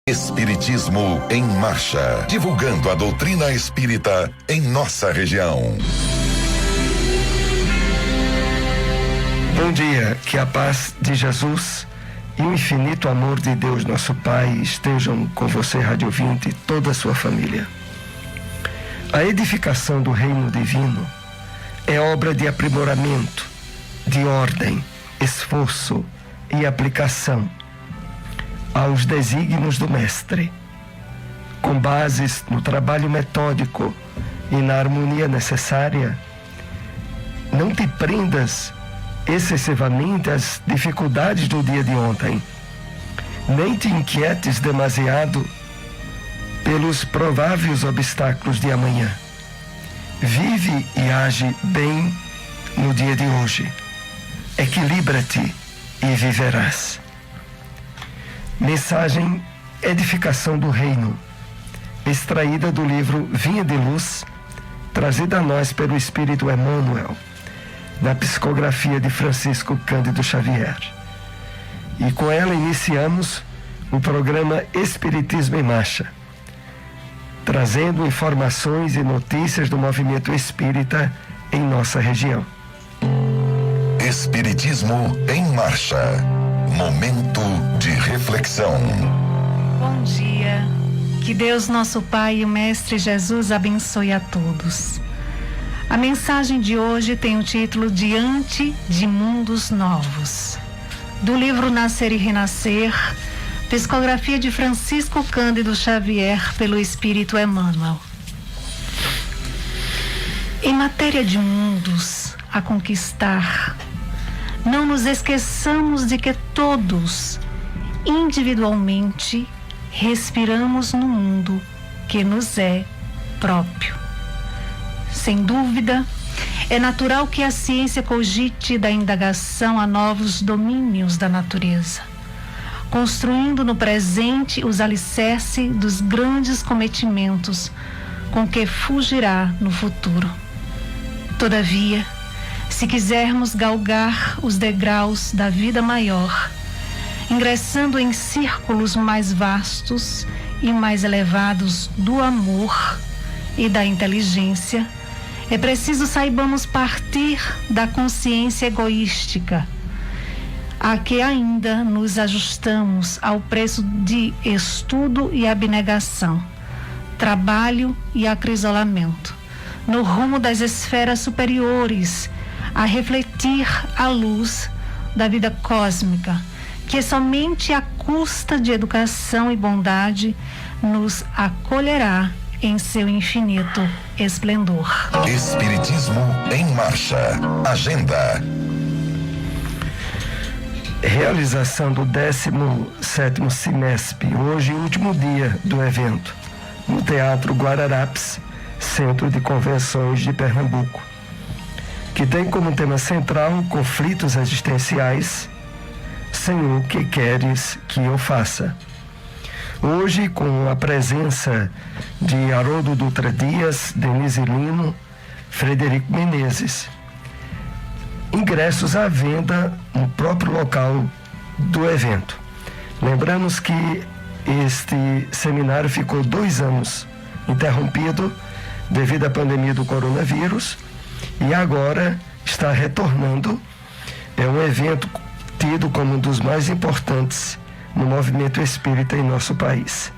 Espiritismo em Marcha, divulgando a doutrina espírita em nossa região. Bom dia, que a paz de Jesus e o infinito amor de Deus nosso Pai estejam com você, rádio ouvinte, e toda a sua família. A edificação do reino divino é obra de aprimoramento, de ordem, esforço e aplicação aos desígnios do Mestre, com bases no trabalho metódico e na harmonia necessária. Não te prendas excessivamente às dificuldades do dia de ontem, nem te inquietes demasiado pelos prováveis obstáculos de amanhã. Vive e age bem no dia de hoje. Equilibra-te e viverás. Mensagem Edificação do Reino, extraída do livro Vinha de Luz, trazida a nós pelo Espírito Emmanuel, na psicografia de Francisco Cândido Xavier. E com ela iniciamos o programa Espiritismo em Marcha, trazendo informações e notícias do movimento espírita em nossa região. Espiritismo em Marcha. Momento de reflexão. Bom dia. Que Deus, nosso Pai e o Mestre Jesus abençoe a todos. A mensagem de hoje tem o título Diante de Mundos Novos, do livro Nascer e Renascer, psicografia de Francisco Cândido Xavier pelo Espírito Emmanuel. Em matéria de mundos a conquistar, não nos esqueçamos de que todos, individualmente, respiramos no mundo que nos é próprio. Sem dúvida, é natural que a ciência cogite da indagação a novos domínios da natureza, construindo no presente os alicerces dos grandes cometimentos com que fugirá no futuro. Todavia, se quisermos galgar os degraus da vida maior, ingressando em círculos mais vastos e mais elevados do amor e da inteligência, é preciso saibamos partir da consciência egoística, a que ainda nos ajustamos ao preço de estudo e abnegação, trabalho e acrisolamento, no rumo das esferas superiores, a refletir a luz da vida cósmica, que somente à custa de educação e bondade nos acolherá em seu infinito esplendor. Espiritismo em Marcha. Agenda. Realização do 17º Cinesp, hoje último dia do evento, no Teatro Guararapes, Centro de Convenções de Pernambuco, que tem como tema central conflitos existenciais. Senhor, que queres que eu faça? Hoje, com a presença de Haroldo Dutra Dias, Denise Lino, Frederico Menezes. Ingressos à venda no próprio local do evento. Lembramos que este seminário ficou 2 anos interrompido devido à pandemia do coronavírus e agora está retornando. É um evento tido como um dos mais importantes no movimento espírita em nosso país.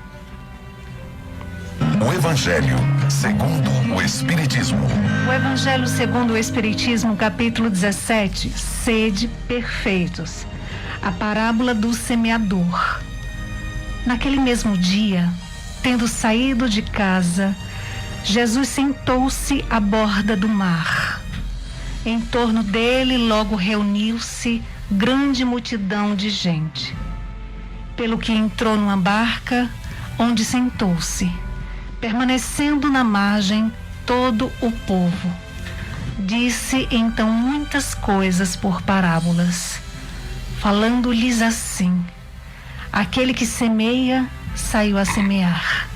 O Evangelho segundo o Espiritismo. O Evangelho segundo o Espiritismo, capítulo 17, Sede perfeitos. A parábola do semeador. Naquele mesmo dia, tendo saído de casa, Jesus sentou-se à borda do mar. Em torno dele logo reuniu-se grande multidão de gente. Pelo que entrou numa barca, onde sentou-se, permanecendo na margem todo o povo. Disse então muitas coisas por parábolas, falando-lhes assim: aquele que semeia saiu a semear,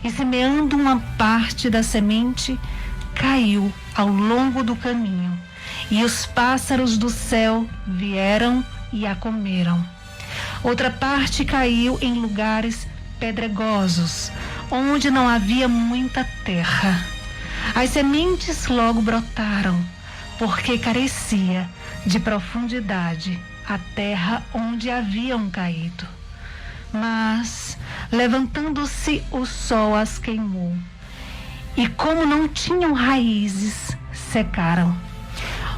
e semeando uma parte da semente, caiu ao longo do caminho, e os pássaros do céu vieram e a comeram. Outra parte caiu em lugares pedregosos, onde não havia muita terra. As sementes logo brotaram, porque carecia de profundidade a terra onde haviam caído. Mas, levantando-se, o sol as queimou, e como não tinham raízes, secaram.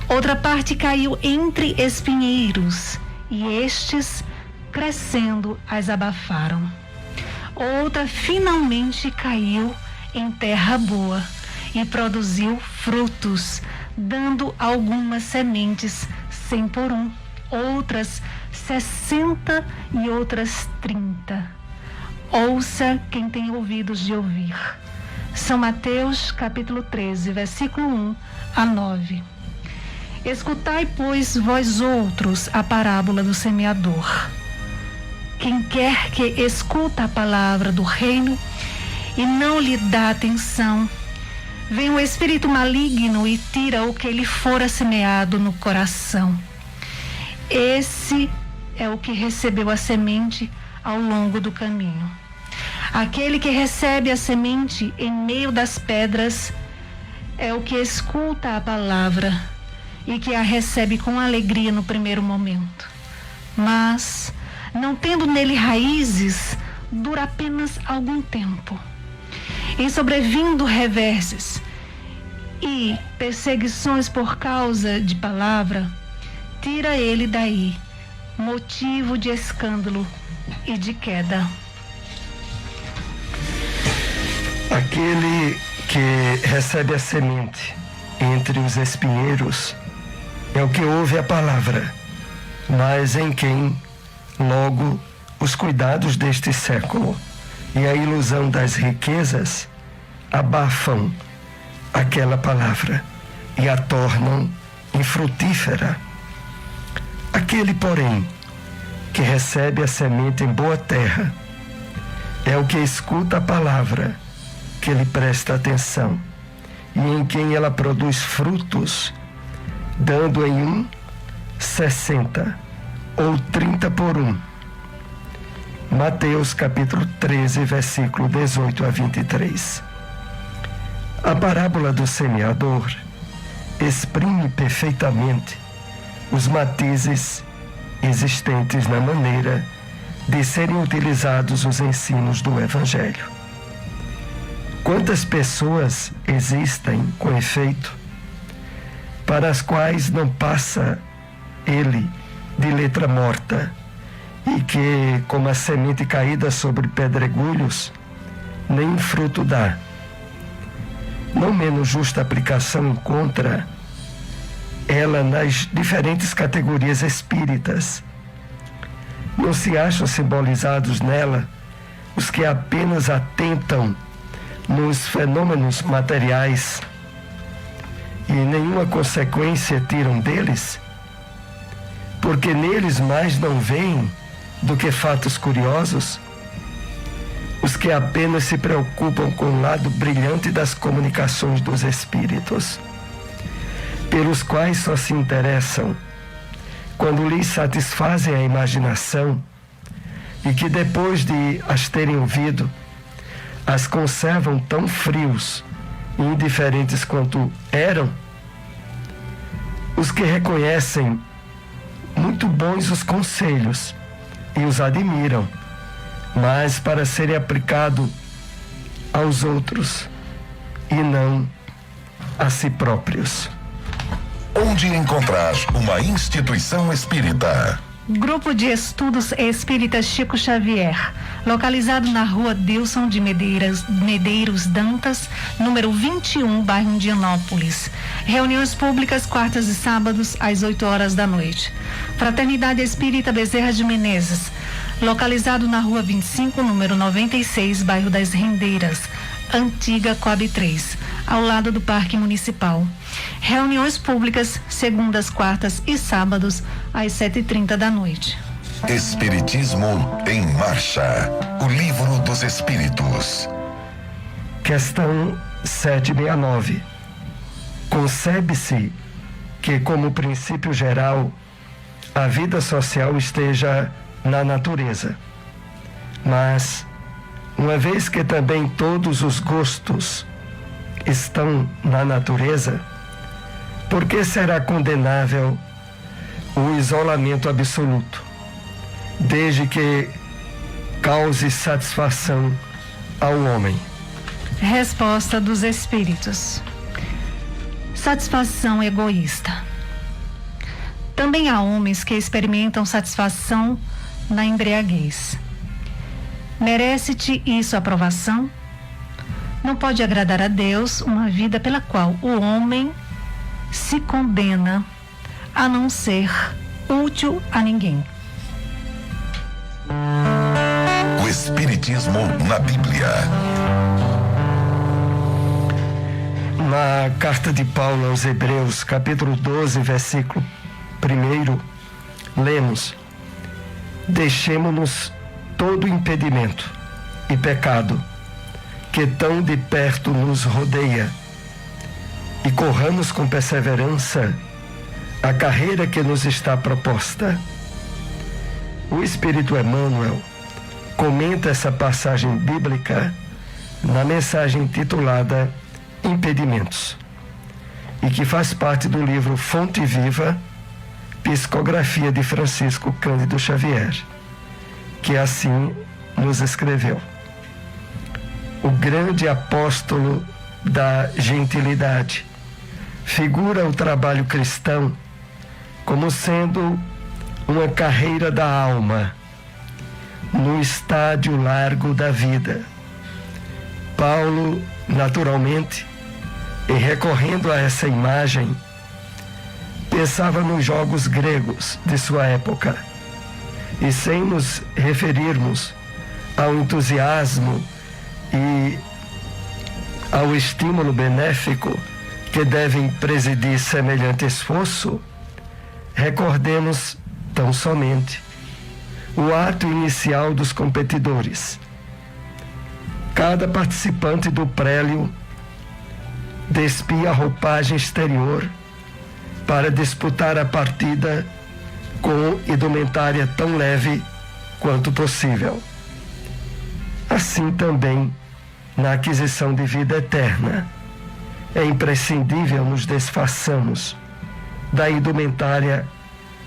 Outra parte caiu entre espinheiros, e estes, crescendo, as abafaram. Outra finalmente caiu em terra boa e produziu frutos, dando algumas sementes 100 por 1, outras 60 e outras 30. Ouça quem tem ouvidos de ouvir. São Mateus, capítulo 13, versículo 1 a 9. Escutai, pois, vós outros, a parábola do semeador. Quem quer que escuta a palavra do reino e não lhe dá atenção, vem o espírito maligno e tira o que lhe fora semeado no coração. Esse é o que recebeu a semente ao longo do caminho. Aquele que recebe a semente em meio das pedras é o que escuta a palavra e que a recebe com alegria no primeiro momento. Mas, não tendo nele raízes, dura apenas algum tempo. Em sobrevindo reverses e perseguições por causa de palavra, tira ele daí motivo de escândalo e de queda. Aquele que recebe a semente entre os espinheiros é o que ouve a palavra, mas em quem logo os cuidados deste século e a ilusão das riquezas abafam aquela palavra e a tornam infrutífera. Aquele, porém, que recebe a semente em boa terra é o que escuta a palavra, que lhe presta atenção e em quem ela produz frutos, dando em 60 ou 30 por 1. Mateus capítulo 13, versículo 18 a 23. A parábola do semeador exprime perfeitamente os matizes existentes na maneira de serem utilizados os ensinos do Evangelho. Quantas pessoas existem, com efeito, para as quais não passa ele de letra morta e que, como a semente caída sobre pedregulhos, nem fruto dá. Não menos justa aplicação encontra ela nas diferentes categorias espíritas. Não se acham simbolizados nela os que apenas atentam nos fenômenos materiais e nenhuma consequência tiram deles? Porque neles mais não veem do que fatos curiosos? Os que apenas se preocupam com o lado brilhante das comunicações dos espíritos, pelos quais só se interessam quando lhes satisfazem a imaginação e que depois de as terem ouvido, as conservam tão frios e indiferentes quanto eram? Os que reconhecem muito bons os conselhos e os admiram, mas para serem aplicados aos outros e não a si próprios. Onde encontrar uma instituição espírita? Grupo de Estudos Espíritas Chico Xavier, localizado na rua Dilson de Medeiros Dantas, número 21, bairro Indianópolis. Reuniões públicas quartas e sábados às 8 horas da noite. Fraternidade Espírita Bezerra de Menezes, localizado na rua 25, número 96, bairro das Rendeiras, antiga Coab 3, ao lado do Parque Municipal. Reuniões públicas segundas, quartas e sábados às 7h30 da noite. Espiritismo em Marcha, o livro dos Espíritos. Questão 769. Concebe-se que, como princípio geral, a vida social esteja na natureza, mas Uma vez que também todos os gostos estão na natureza, por que será condenável o isolamento absoluto, desde que cause satisfação ao homem? Resposta dos Espíritos. Satisfação egoísta. Também há homens que experimentam satisfação na embriaguez. Merece-te isso aprovação? Não pode agradar a Deus uma vida pela qual o homem se condena a não ser útil a ninguém. O Espiritismo na Bíblia. Na carta de Paulo aos Hebreus, capítulo 12, versículo 1, lemos: deixemo-nos todo impedimento e pecado que tão de perto nos rodeia e corramos com perseverança a carreira que nos está proposta. O Espírito Emmanuel comenta essa passagem bíblica na mensagem intitulada Impedimentos, e que faz parte do livro Fonte Viva, Psicografia de Francisco Cândido Xavier, que assim nos escreveu: o grande apóstolo da gentilidade figura o trabalho cristão como sendo uma carreira da alma no estádio largo da vida. Paulo, naturalmente, e recorrendo a essa imagem, pensava nos jogos gregos de sua época, e sem nos referirmos ao entusiasmo e ao estímulo benéfico que devem presidir semelhante esforço, recordemos tão somente o ato inicial dos competidores. Cada participante do prélio despia a roupagem exterior para disputar a partida com indumentária tão leve quanto possível. Assim também, na aquisição de vida eterna, é imprescindível nos desfaçamos da indumentária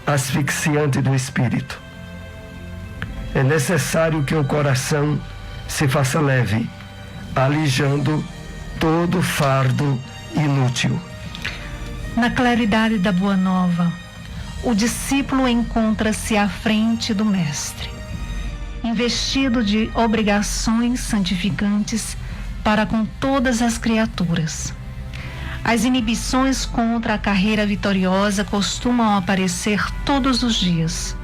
asfixiante do espírito. É necessário que o coração se faça leve, alijando todo fardo inútil. Na claridade da Boa Nova, o discípulo encontra-se à frente do Mestre, investido de obrigações santificantes para com todas as criaturas. As inibições contra a carreira vitoriosa costumam aparecer todos os dias.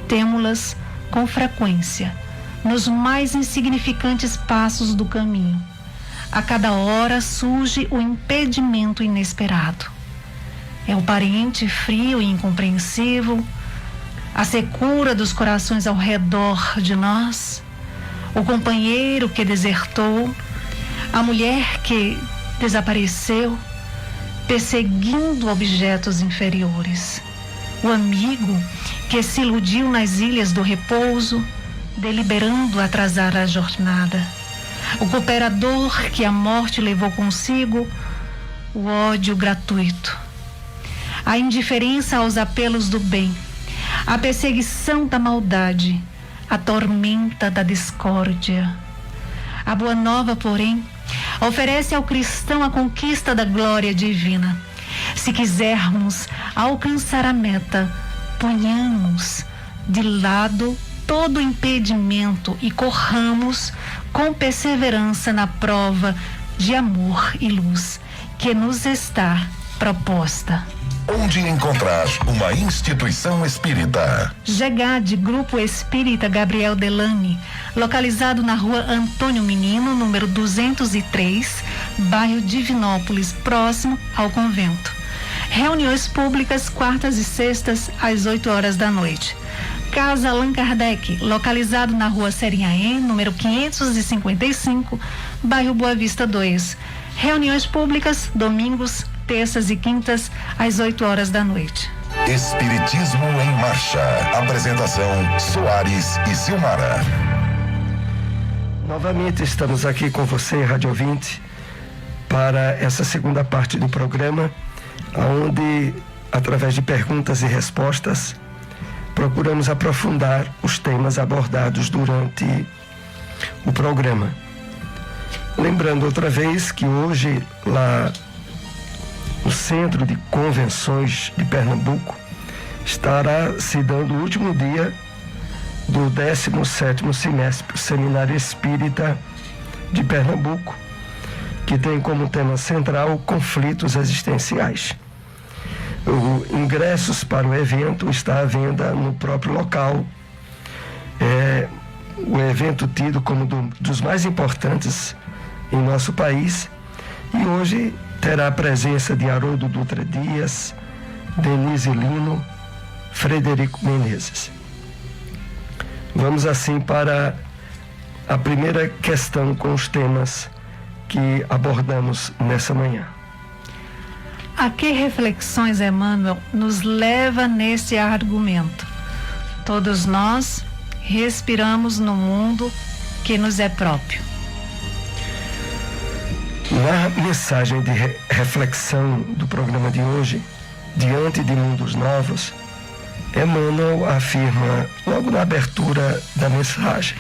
Temo-las com frequência nos mais insignificantes passos do caminho. A cada hora surge o impedimento inesperado. É o parente frio e incompreensivo, a secura dos corações ao redor de nós, o companheiro que desertou, a mulher que desapareceu, perseguindo objetos inferiores, o amigo que se iludiu nas ilhas do repouso, deliberando atrasar a jornada, o cooperador que a morte levou consigo, o ódio gratuito, a indiferença aos apelos do bem, a perseguição da maldade, a tormenta da discórdia. A Boa Nova, porém, oferece ao cristão a conquista da glória divina. Se quisermos alcançar a meta, ponhamos de lado todo impedimento e corramos com perseverança na prova de amor e luz que nos está proposta. Onde encontrar uma instituição espírita? GEGAD, Grupo Espírita Gabriel Delany, localizado na rua Antônio Menino, número 203, bairro Divinópolis, próximo ao convento. Reuniões públicas quartas e sextas às 8 horas da noite. Casa Allan Kardec, localizado na rua Serinhaém, número 555, bairro Boa Vista 2. Reuniões públicas domingos, terças e quintas às 8 horas da noite. Espiritismo em Marcha. Apresentação: Soares e Silmara. Novamente estamos aqui com você, rádio ouvinte, para essa segunda parte do programa, onde, através de perguntas e respostas, procuramos aprofundar os temas abordados durante o programa. Lembrando outra vez que hoje, lá no Centro de Convenções de Pernambuco, estará se dando o último dia do 17º Sinesp, o Seminário Espírita de Pernambuco, que tem como tema central conflitos existenciais. Os ingressos para o evento está à venda no próprio local. O evento tido como dos mais importantes em nosso país, e hoje terá a presença de Haroldo Dutra Dias, Denise Lino, Frederico Menezes. Vamos assim para a primeira questão com os temas que abordamos nessa manhã. A que reflexões Emmanuel nos leva nesse argumento? Todos nós respiramos no mundo que nos é próprio. Na mensagem de reflexão do programa de hoje, Diante de Mundos Novos, Emmanuel afirma, logo na abertura da mensagem: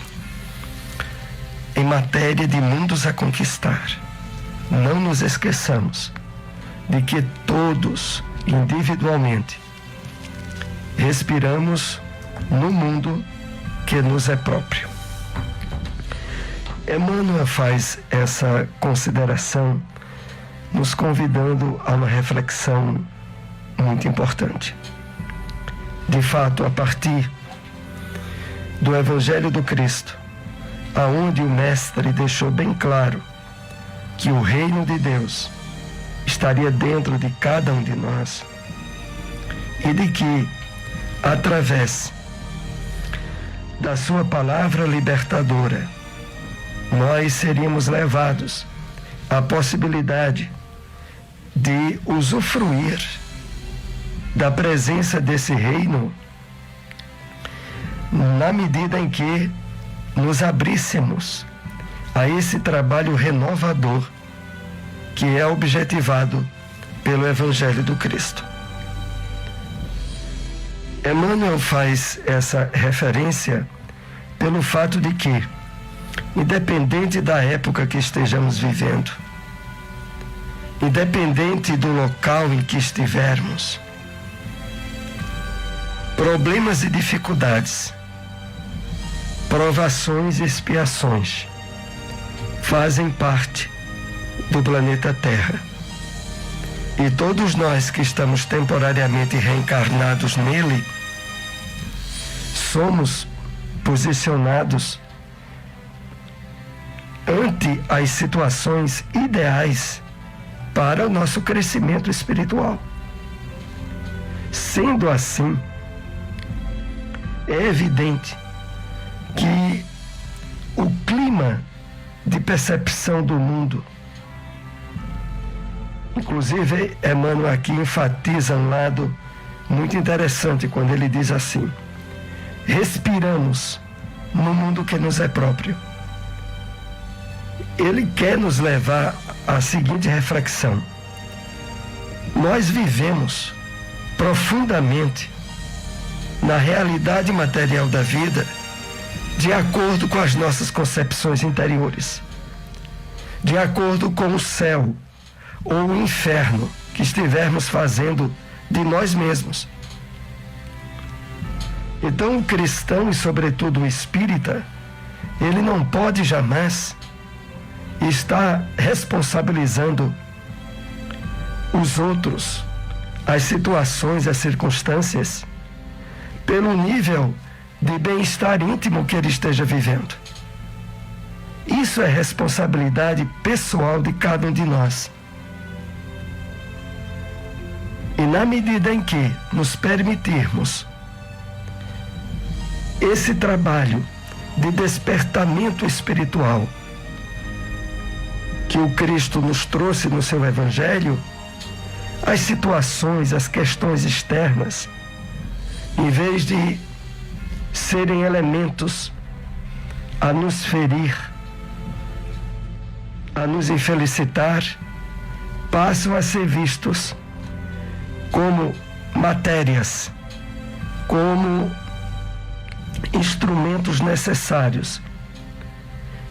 em matéria de mundos a conquistar, não nos esqueçamos de que todos, individualmente, respiramos no mundo que nos é próprio. Emmanuel faz essa consideração, nos convidando a uma reflexão muito importante. De fato, a partir do Evangelho do Cristo, aonde o Mestre deixou bem claro que o reino de Deus estaria dentro de cada um de nós, e de que, através da sua palavra libertadora, nós seríamos levados à possibilidade de usufruir da presença desse reino na medida em que nos abríssemos a esse trabalho renovador que é objetivado pelo Evangelho do Cristo. Emmanuel faz essa referência pelo fato de que, independente da época que estejamos vivendo, independente do local em que estivermos, problemas e dificuldades, provações e expiações fazem parte do planeta Terra. E todos nós que estamos temporariamente reencarnados nele, somos posicionados ante as situações ideais para o nosso crescimento espiritual. Sendo assim, é evidente que o clima de percepção do mundo, inclusive Emmanuel aqui enfatiza um lado muito interessante quando ele diz assim: respiramos no mundo que nos é próprio. Ele quer nos levar à seguinte reflexão: nós vivemos profundamente na realidade material da vida de acordo com as nossas concepções interiores, de acordo com o céu ou o inferno que estivermos fazendo de nós mesmos. Então o cristão, e sobretudo o espírita, ele não pode jamais estar responsabilizando os outros, as situações, as circunstâncias, pelo nível de bem-estar íntimo que ele esteja vivendo. Isso é responsabilidade pessoal de cada um de nós. E na medida em que nos permitirmos esse trabalho de despertamento espiritual que o Cristo nos trouxe no seu Evangelho, as situações, as questões externas, em vez de serem elementos a nos ferir, a nos infelicitar, passam a ser vistos como matérias, como instrumentos necessários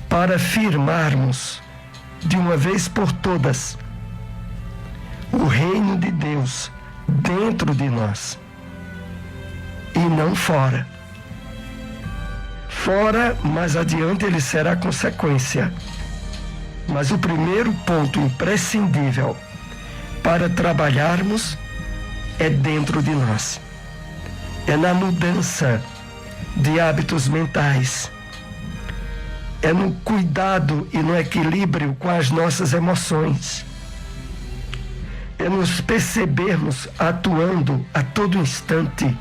para firmarmos de uma vez por todas o reino de Deus dentro de nós e não fora. Fora, mais adiante, ele será consequência. Mas o primeiro ponto imprescindível para trabalharmos é dentro de nós. É na mudança de hábitos mentais. É no cuidado e no equilíbrio com as nossas emoções. É nos percebermos atuando a todo instante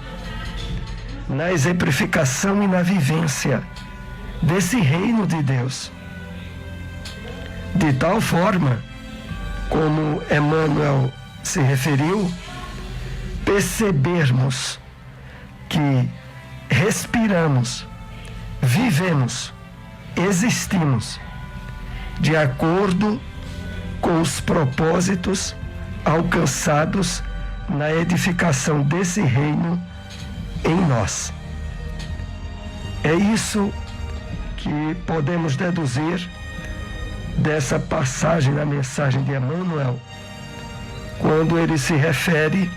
na exemplificação e na vivência desse reino de Deus. De tal forma, como Emmanuel se referiu, percebermos que respiramos, vivemos, existimos de acordo com os propósitos alcançados na edificação desse reino em nós. É isso que podemos deduzir dessa passagem na mensagem de Emmanuel, quando ele se refere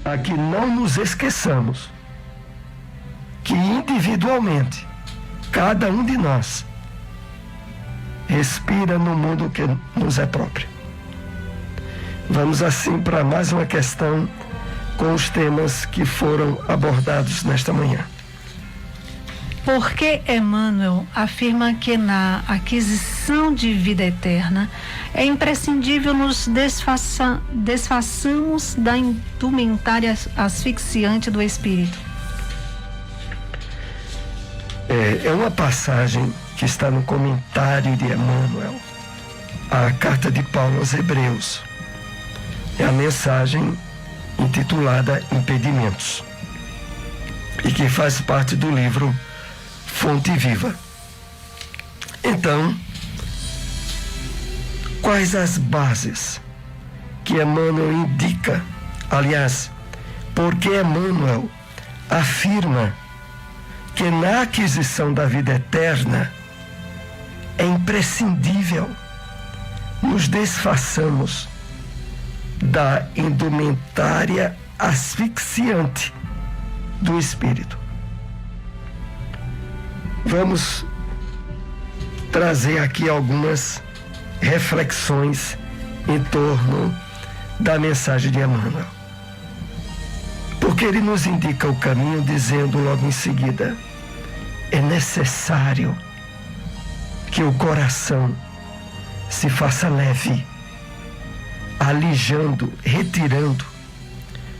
a que não nos esqueçamos que individualmente cada um de nós respira no mundo que nos é próprio. Vamos assim para mais uma questão com os temas que foram abordados nesta manhã. Por que Emmanuel afirma que na aquisição de vida eterna é imprescindível nos desfaçamos da indumentária asfixiante do espírito? É uma passagem que está no comentário de Emmanuel, a carta de Paulo aos Hebreus. É a mensagem intitulada Impedimentos, e que faz parte do livro Fonte Viva. Então, quais as bases que Emmanuel indica? Aliás, porque Emmanuel afirma que na aquisição da vida eterna é imprescindível nos desfaçamos da indumentária asfixiante do espírito. Vamos trazer aqui algumas reflexões em torno da mensagem de Emmanuel. Porque ele nos indica o caminho dizendo logo em seguida: é necessário que o coração se faça leve, alijando, retirando,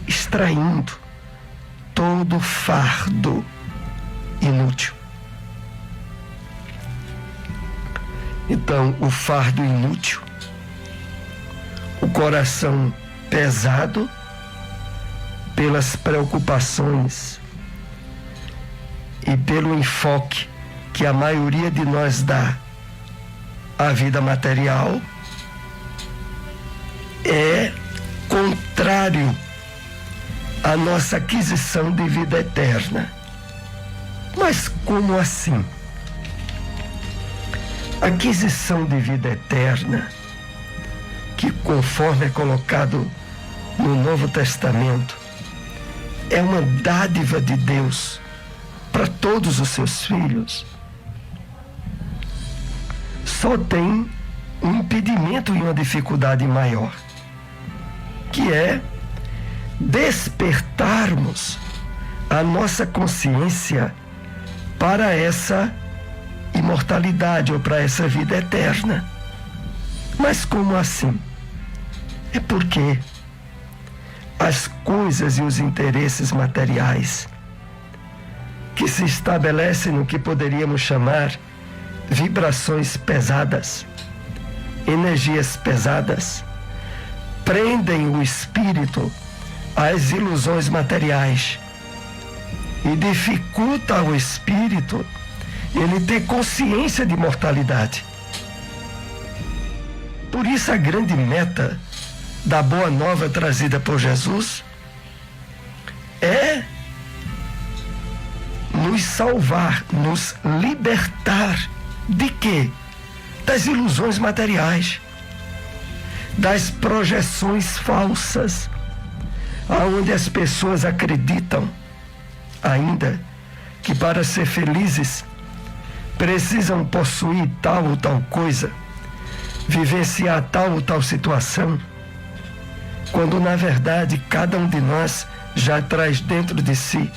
extraindo todo fardo inútil. Então, o fardo inútil, o coração pesado pelas preocupações e pelo enfoque que a maioria de nós dá à vida material, é contrário à nossa aquisição de vida eterna. Mas como assim? Aquisição de vida eterna, que conforme é colocado no Novo Testamento, é uma dádiva de Deus para todos os seus filhos, só tem um impedimento e uma dificuldade maior, que é despertarmos a nossa consciência para essa imortalidade ou para essa vida eterna. Mas como assim? É porque as coisas e os interesses materiais que se estabelecem no que poderíamos chamar vibrações pesadas, energias pesadas, prendem o espírito às ilusões materiais e dificulta ao espírito ele ter consciência de mortalidade. Por isso a grande meta da boa nova trazida por Jesus é nos salvar, nos libertar de quê? Das ilusões materiais, das projeções falsas, aonde as pessoas acreditam ainda que para ser felizes precisam possuir tal ou tal coisa, vivenciar tal ou tal situação, quando na verdade cada um de nós já traz dentro de si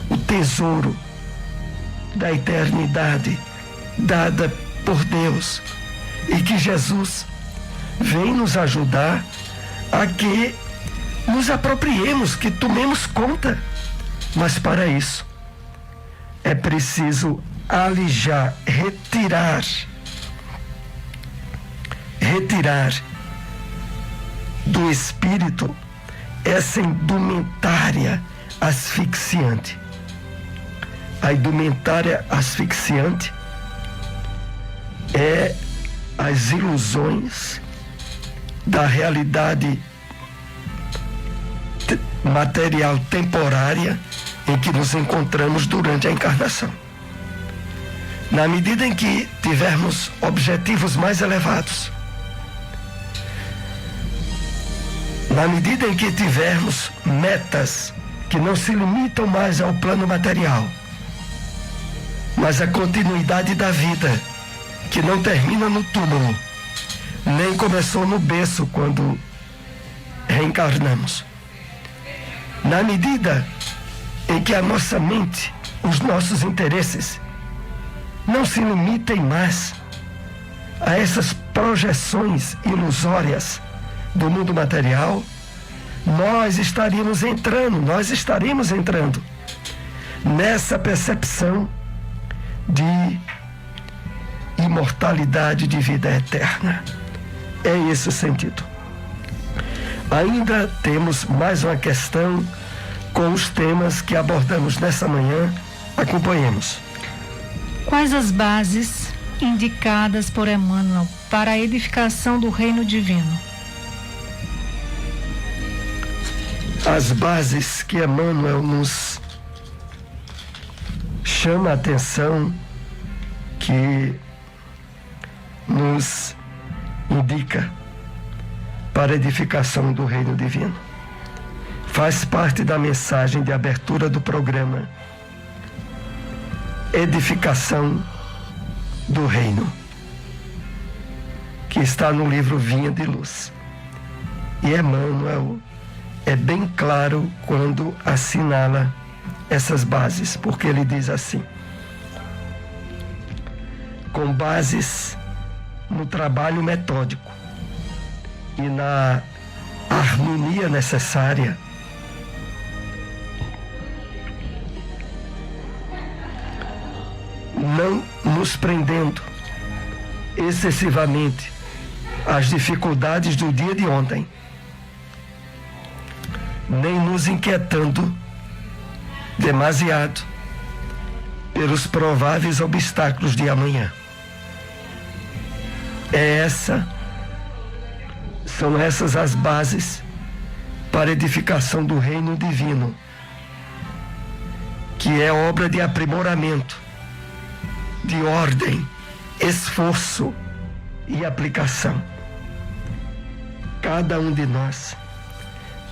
o tesouro da eternidade dada por Deus, e que Jesus vem nos ajudar a que nos apropriemos, que tomemos conta. Mas para isso é preciso alijar, retirar do espírito essa indumentária asfixiante. A indumentária asfixiante é as ilusões da realidade material temporária em que nos encontramos durante a encarnação. Na medida em que tivermos objetivos mais elevados, na medida em que tivermos metas que não se limitam mais ao plano material, mas a continuidade da vida, que não termina no túmulo, nem começou no berço quando reencarnamos. Na medida em que a nossa mente, os nossos interesses, não se limitem mais a essas projeções ilusórias do mundo material, nós estaremos entrando nessa percepção de imortalidade, de vida eterna. É esse o sentido. Ainda temos mais uma questão com os temas que abordamos nessa manhã. Acompanhemos. Quais as bases indicadas por Emmanuel para a edificação do reino divino? As bases que Emmanuel nos chama a atenção, que nos indica para a edificação do reino divino, faz parte da mensagem de abertura do programa Edificação do Reino, que está no livro Vinha de Luz. E Emmanuel é bem claro quando assinala essas bases, porque ele diz assim: com bases no trabalho metódico e na harmonia necessária, não nos prendendo excessivamente às dificuldades do dia de ontem, nem nos inquietando demasiado pelos prováveis obstáculos de amanhã. São essas as bases para a edificação do reino divino, que é obra de aprimoramento, de ordem, esforço e aplicação. Cada um de nós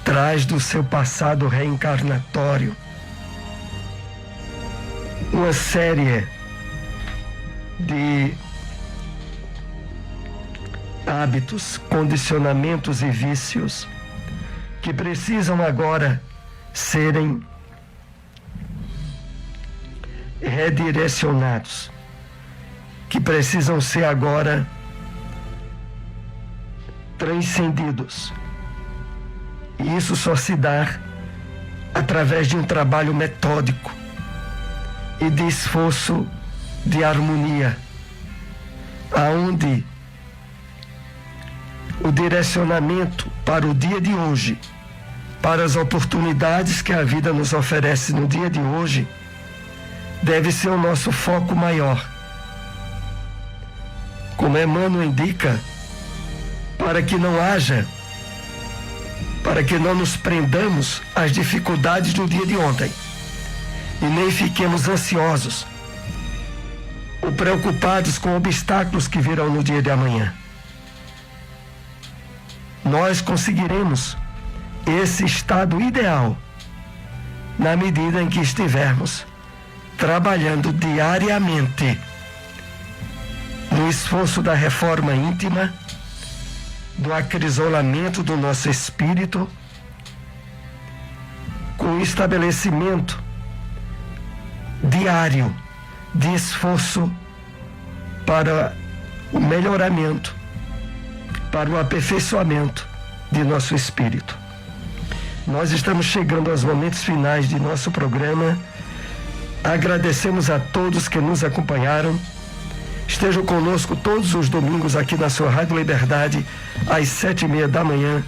traz do seu passado reencarnatório uma série de hábitos, condicionamentos e vícios que precisam agora serem redirecionados, que precisam ser agora transcendidos. E isso só se dá através de um trabalho metódico e de esforço de harmonia, aonde o direcionamento para o dia de hoje, para as oportunidades que a vida nos oferece no dia de hoje, deve ser o nosso foco maior. Como Emmanuel indica, para que não nos prendamos às dificuldades do dia de ontem e nem fiquemos ansiosos ou preocupados com obstáculos que virão no dia de amanhã. Nós conseguiremos esse estado ideal na medida em que estivermos trabalhando diariamente no esforço da reforma íntima, do acrisolamento do nosso espírito, com o estabelecimento diário de esforço para o melhoramento, para o aperfeiçoamento de nosso espírito. Nós estamos chegando aos momentos finais de nosso programa. Agradecemos a todos que nos acompanharam. Estejam conosco todos os domingos aqui na sua Rádio Liberdade, às 7:30 da manhã.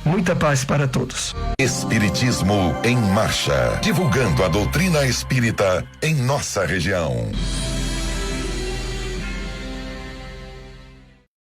Muita paz para todos. Espiritismo em Marcha, divulgando a doutrina espírita em nossa região.